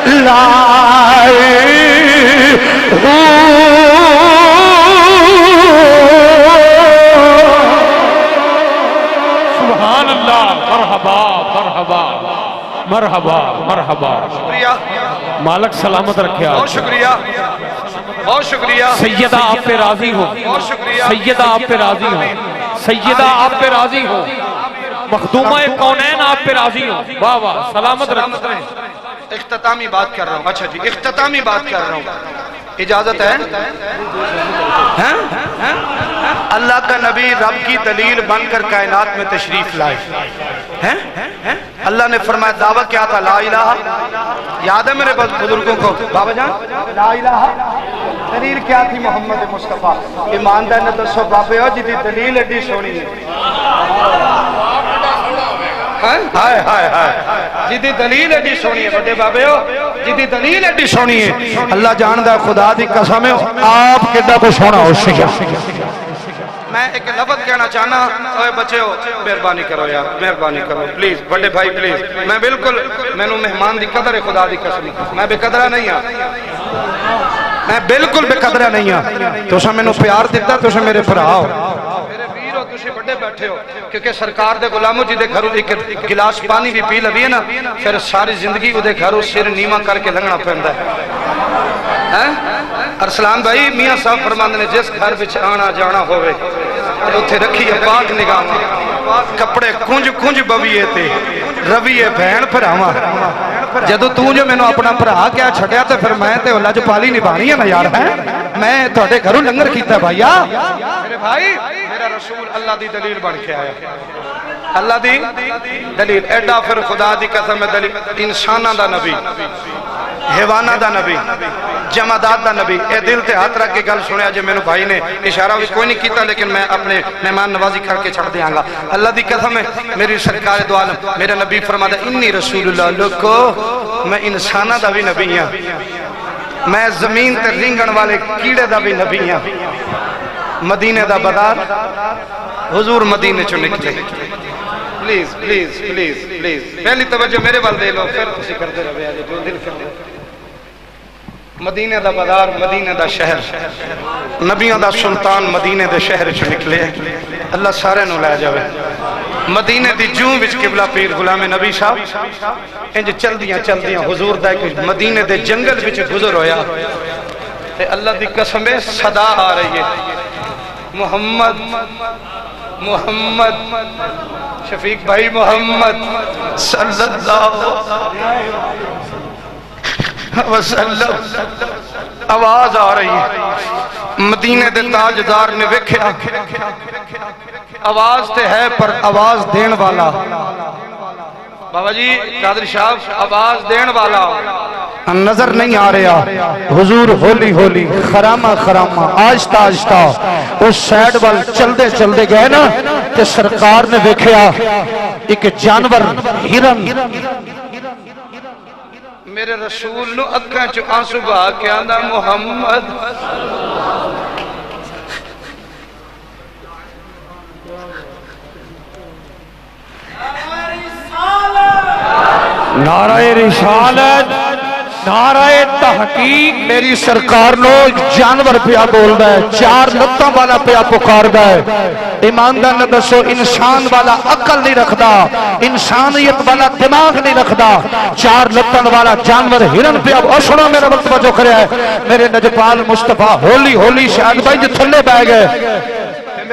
لائے سبحان اللہ مرحبا مرحبا مرحبا مرحبا شکریہ، مالک سلامت رکھے بہت آپ شکریہ، بہت شکریہ، سیدہ آپ پہ راضی ہو بہت شکریہ، سیدہ آپ پہ راضی ہو سیدہ آپ پہ راضی ہو مخدومہ کونین آپ پہ راضی ہو واہ واہ سلامت رکھے اختتامی بات کر رہا ہوں. اچھا جی اختتامی بات کر رہا ہوں، اجازت ہے؟ ہیں؟ اللہ کا نبی رب کی دلیل بن کر کائنات میں تشریف لائے ہیں؟ اللہ نے فرمایا دعویٰ کیا تھا لا الہ، یاد ہے میرے بزرگوں کو بابا جان لا الہ، دلیل کیا تھی محمد مصطفیٰ؟ ایماندار نے دسو بابے ہو جی دی دلیل ایڈی سونی ہے، ہائے ہائے ہائے جی دی دلیل ایڈی سونی ہے بڑے بابے ہو جی دی دلیل ایڈی سونی ہے. اللہ جاندہ خدا دی قسم ہے آپ کدھا کو سونا ہو سکیا میں ایک لفظ کہنا چاہنا اوے بچے ہو مہربانی کرو یار مہربانی کرو پلیز بڑے بھائی پلیز میں بالکل میں نو مہمان دی قدر ہے خدا دی قسم میں بے قدرہ نہیں ہاں میں بالکل بے قدرہ نہیں ہاں تو سا میں نو پیار دیتا تو سا میرے بھرا ہو میرے ویر ہو تُسے بڑے بیٹھے ہو کیونکہ سرکار دے غلاموں جی دے گھروں ایک گلاس پانی بھی پی لبی ہے نا پھر ساری زندگی وہ دے گھروں سر نیمہ کر کے لنگنا پہندا ہے ارسلان بھائی میاں صاحب فرماندے نے جس گھر وچ آنا جانا ہوئے اتھے رکھی ہے پاک نگاہ کپڑے کنج کنج بویے تے رویے بہن پھراواں جدو تو جو میں نے اپنا بھرا کیا چھڑیا تے پھر میں تے لج پالی نبھانی ہے نا یار ہے میں تھوڑے گھروں لنگر کیتا ہے بھائیا میرے بھائی میرا رسول اللہ دی دلیل بن کے آیا اللہ دی دلیل ایڈا پھر خدا دی قسم ہے دلیل انسانہ دا نبی حیوانہ دا نبی جمادات دا نبی اے دل تے ہاتھ رکھ کے گل سنیا جو میں نے بھائی نے اشارہ بھی کوئی نہیں کیتا لیکن میں اپنے مہمان نوازی کر کے چھڑ دیاں گا اللہ دی قسم ہے میری سرکار دو عالم میرا نبی فرماتا انی رسول اللہ لکو میں انسانہ دا بھی نبی ہاں میں زمین تے رنگن والے کیڑے دا بھی نبی ہاں مدینے دا بازار حضور مدینے چو نکلے پلیز پلیز پلیز پلیز پہلی توجہ میرے وال دے لو پھر کسی کر دے رہے ہیں جو دل کر دے مدینے دا بازار مدینے دا شہر نبیوں دا سلطان مدینے دے شہر چ نکلے اللہ سارے نو لے جاوے مدینے دی جوں وچ قبلہ پیر غلام نبی صاحب انج چل دیاں حضور دا ایک مدینے دے جنگل وچ گزر ہویا تے اللہ دی قسم صدا آ رہی ہے محمد محمد شفیق بھائی محمد صلی اللہ وسلم آواز آ رہی ہے مدینے دے تاجدار نے ویکھیا آواز تے ہے پر آواز دین والا بابا جی قادری صاحب آواز دین والا نظر نہیں آ رہا حضور ہولی ہولی خرامہ خرامہ آہستہ آہستہ اس سائیڈ وال چلدے چلدے گئے نا کہ سرکار نے دیکھیا ایک جانور ہرن میرے رسول نو اکھاں چو آنسو بہا کے آندا محمد نعرہ رسالت نعرہ تحقیق میری سرکار نو جانور پیا بول دا ہے چار لتوں والا پیا پکار دا ہے ایماندار نے دسو انسان والا عقل نہیں رکھدا انسانیت والا دماغ نہیں رکھدا چار لتوں والا جانور ہرن پیا سنو میرا وقت جو کریا ہے میرے نجپال مصطفیٰ ہولی ہولی شاید بھائی جو تھلے بہ گئے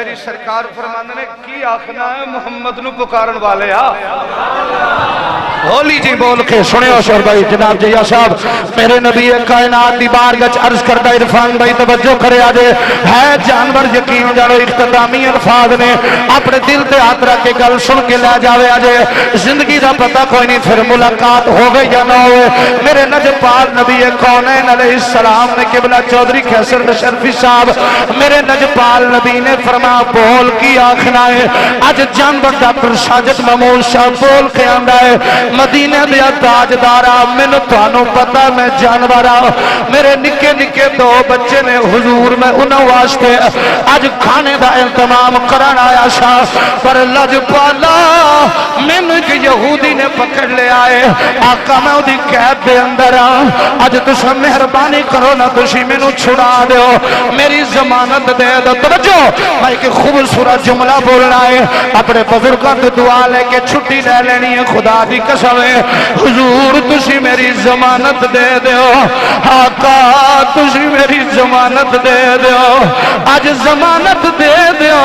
میری سرکار فرماندے نے کی آخنا ہے محمد نو پکارن والے آ ہولی جی بول کے سنے ہو شور بھائی جناب جیا صاحب میرے نبی کائنات دی بارگاہ عرض کردہ عرفان بھائی توجہ کرے آجے ہے جانور یقین جانو اختتامی الفاظ نے اپنے دل تے ہاتھ رکھ کے گل سن کے لے جاوے آجے زندگی دا پتہ کوئی نہیں پھر ملاقات ہو گئی یا نہ ہوئے میرے نجپال نبی کونین علیہ السلام نے قبلہ چودھری خیسر نشرفی صاحب میرے نجپال نبی نے فرما بول کی آخنا ہے آج جانور ڈاکٹر ساجد محمود شاہ بول کے آندہ ہے مدینہ دیا تاجدارا میں توانو پتا میں جانورا میرے نکے نکے دو بچے نے حضور میں انہوں واسطے آج کھانے دا اہتمام کرن آیا شاہ پر لجپالا میں نے یہودی نے پکڑ لے آئے آقا میں دی قید دے اندر آج تسا مہربانی کرو نہ تسی میں نو چھڑا دیو میری ضمانت دے دو توجہ میں کہ خوبصورت جملہ بولنا ہے اپنے بزرگاں تو دعا لے کے چھٹی لے لینی ہے خدا دی قسم ہے حضور تسی میری ضمانت دے دیو آقا تسی میری ضمانت دے دیو آج ضمانت دے دیو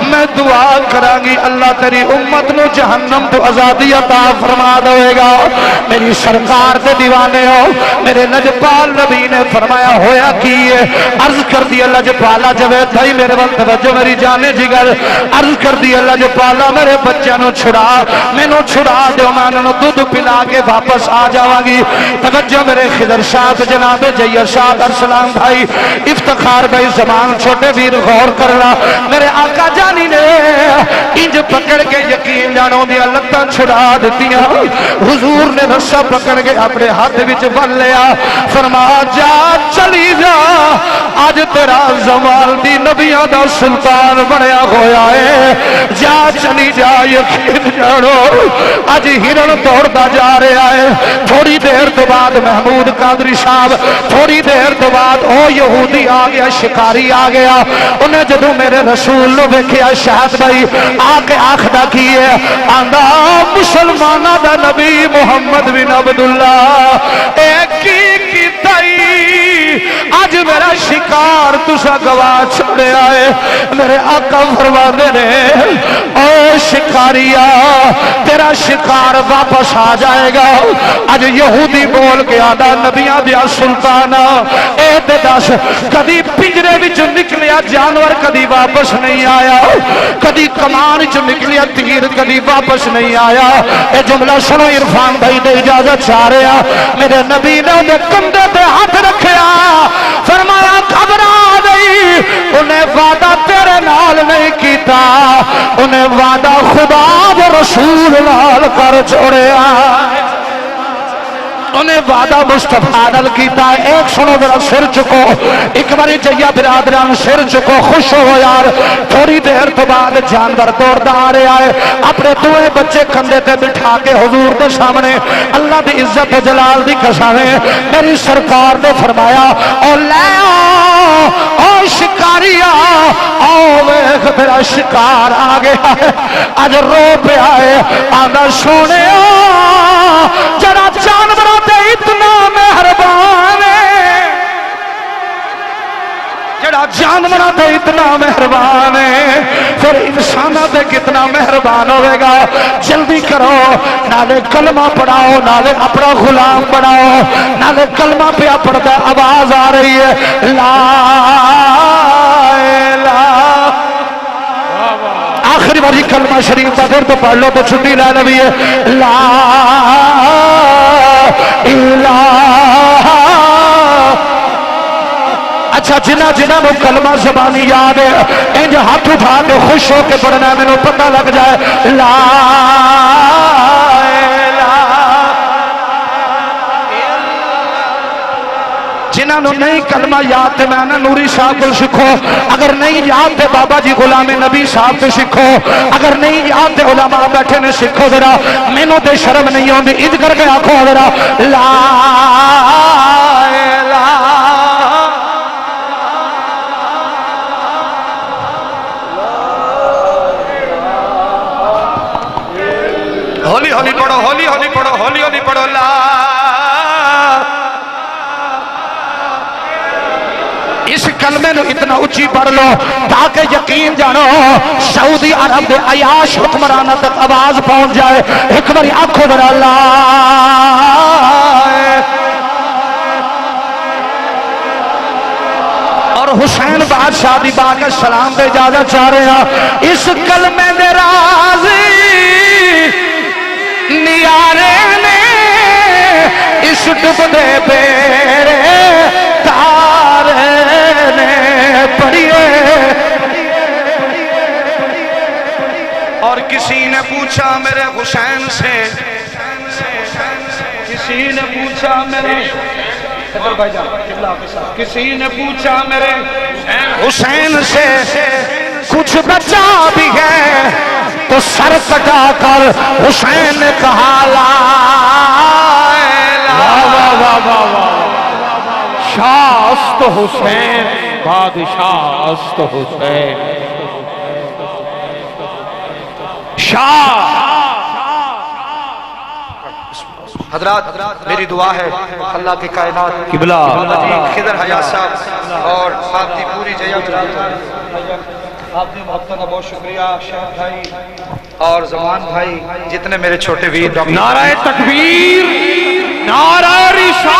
میں دعا کرانگی اللہ تیری امت نو جہنم تو آزادی عطا فرما دوے گا میری سرکار دے دیوانے ہو میرے نجپال نبی نے فرمایا ہویا کیے عرض کر دیا لجپالا جوید بھائی میرے وقت توجہ میری جانے جگر عرض کر دیا لجپالا میرے بچے نو چھڑا میں نو چھڑا دیو میں نو دودھ پلا کے واپس آ جاواں گی توجہ میرے خضر شاہ جناب جیر شاہ ارسلان بھائی افتخار بھائی زمان چھوٹے ویر غور کرنا میرے آقا جانی نے انج پکڑ کے یقین جانوں دیا لگتا چھڑا دیتیاں حضور نے رسا پکڑ کے اپنے ہاتھ وچ بن لیا فرما جا چلی جا آج تیرا زوال دی نبیاں دا سلطان بنیا ہویا ہے جا چلی جا یقین جانو آج ہرن دوڑتا جا رہا ہے تھوڑی دیر تو بعد محمود قادری صاحب تھوڑی دیر تو بعد او یہودی آ گیا شکاری آ گیا انہیں جدو میرے رسول نو ویکھیا شاہد بھائی آکے آخدہ کیے آندہ مسلمانہ دا نبی محمد بن عبداللہ ایک کی تائی آج میرا شکار تسا گوا چھوڑے آئے میرے آقا فرما دے نے او شکاریا تیرا شکار واپس آ جائے گا آج یہودی بول کے آدھا نبیاں دیا سلطانا اے دے دس کدی پنجرے وچ نکلیا جانور کدی واپس نہیں آیا کدی کمان وچ نکلیا تیر کدی واپس نہیں آیا اے جملہ سنو عرفان بھائی دے اجازت چاہ رہا میرے نبی نے انہیں کندھے تے ہاتھ رکھیا فرمایا گھبرا نہیں انہیں وعدہ تیرے نال نہیں کیتا انہیں وعدہ خدا و رسول نال کر چھوڑیا انہیں وعدہ مصطفیٰ نال کیتا ایک سنو ذرا سر چکو ایک باری جیا برادران سر چکو خوش ہو یار تھوڑی دیر تو بعد جانور دوڑتا آ رہا ہے اپنے دوئے بچے کندھے تے بٹھا کے حضور دے سامنے اللہ دی عزت و جلال دی قسم میری سرکار نے فرمایا او لے او شکاریا او ویکھ تیرا شکار آ گیا ہے آج رو پہ آئے آدھا سونے جڑا جانوروں تے اتنا مہربان ہے جڑا جانوروں تے اتنا مہربان ہے پھر انسانوں تے کتنا مہربان ہوئے گا جلدی کرو نالے کلمہ پڑھاؤ نالے اپنا غلام پڑھاؤ نالے کلمہ پہ پڑھتا آواز آ رہی ہے لا الہ آخری باری کلمہ شریف کا پھر تو پڑھ لو تو چھٹی لے نبی ہے لا الہ اچھا جنہ جنہ نو کلمہ زبانی یاد ہے انج ہاتھ اٹھا کے خوش ہو کے پڑھنا میں نو پتہ لگ جائے لا جنہاں نو نہیں کلمہ یاد تے میں نا نوری صاحب کو سکھو اگر نہیں یاد تے بابا جی غلام نبی صاحب تے سکھو اگر نہیں یاد تے علماء بیٹھے نے سکھو ذرا میں نو تے شرم نہیں ہوندی اج کر کے آکھو ذرا لا الہ ہولی ہولی پڑھو ہولی ہولی پڑھو ہولی ہولی پڑھو لا اس کلمے نو اتنا اچھی پڑھ لو تاکہ یقین جانو سعودی عرب دے عیاش حکمرانہ تک آواز پہنچ جائے. ایک باری آنکھوں ذرا اللہ. اور حسین بادشاہ دی باغ سلام دے اجازت چاہ رہے ہیں. اس کلمے دے رازی نیارے نے اس ڈب دے بیڑے تارے نے پڑھیے. اور کسی نے پوچھا میرے حسین سے, کسی نے پوچھا میرے کسی نے پوچھا میرے حسین سے کچھ بچا بھی ہے تو سر کٹا کر حسین نے کہا لا شاہ است حسین بادشاہ است حسین شاہ. حضرات میری دعا ہے اللہ کی کائنات قبلہ خضر حیات صاحب اور آپ کی پوری جیت آپ کی محبت کا بہت شکریہ. شہد بھائی اور زمان بھائی جتنے میرے چھوٹے ویر نعرہ تکبیر نعرہ رسالت